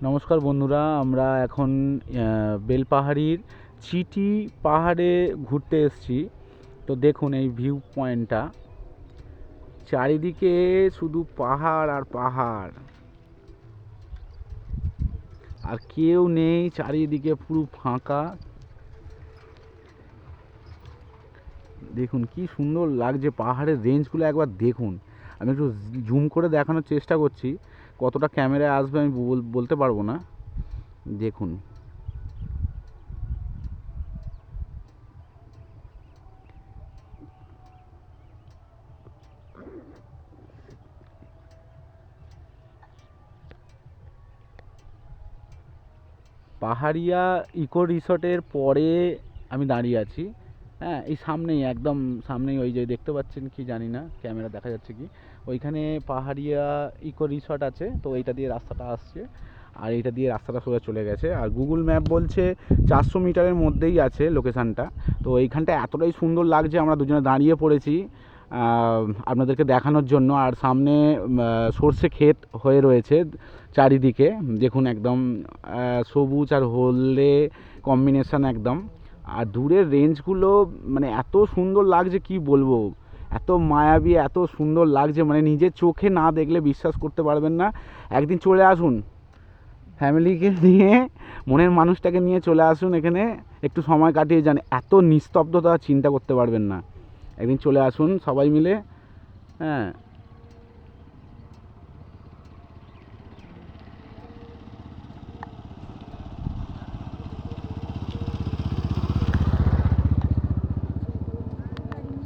নমস্কার বন্ধুরা, আমরা এখন বেলপাহাড়ির চিটি পাহাড়ে ঘুরতে এসেছি। তো দেখুন এই ভিউ পয়েন্টটা, চারিদিকে শুধু পাহাড় আর পাহাড়, আর কেউ নেই, চারিদিকে পুরো ফাঁকা। দেখুন কি সুন্দর লাগছে, পাহাড়ের রেঞ্জগুলো একবার দেখুন। আমি একটু জুম করে দেখানোর চেষ্টা করছি, কতটা ক্যামেরায় আসবে আমি বলতে পারবো না। দেখুন পাহাড়িয়া ইকো রিসর্টের পরে আমি দাঁড়িয়ে আছি। হ্যাঁ, এই সামনেই, একদম সামনেই, ওই যে দেখতে পাচ্ছেন কি জানি না, ক্যামেরা দেখা যাচ্ছে কি, ওইখানে পাহাড়িয়া ইকো রিসর্ট আছে। তো এইটা দিয়ে রাস্তাটা আসছে, আর এইটা দিয়ে রাস্তাটা সোজা চলে গেছে। আর গুগল ম্যাপ বলছে 400 মিটারের মধ্যেই আছে লোকেশানটা। তো এইখানটা এতটাই সুন্দর লাগছে, আমরা দুজনে দাঁড়িয়ে পড়েছি আপনাদেরকে দেখানোর জন্য। আর সামনে সর্ষে ক্ষেত হয়ে রয়েছে চারিদিকে, দেখুন একদম সবুজ আর হলদে কম্বিনেশান একদম। আর দূরের রেঞ্জগুলো মানে এত সুন্দর লাগছে, কি বলবো, এত মায়াবী, এত সুন্দর লাগছে, মানে নিজের চোখে না দেখলে বিশ্বাস করতে পারবেন না। একদিন চলে আসুন, ফ্যামিলিকে নিয়ে, মনের মানুষটাকে নিয়ে চলে আসুন এখানে, একটু সময় কাটিয়ে যান। এত নিস্তব্ধতা চিন্তা করতে পারবেন না। একদিন চলে আসুন সবাই মিলে। হ্যাঁ।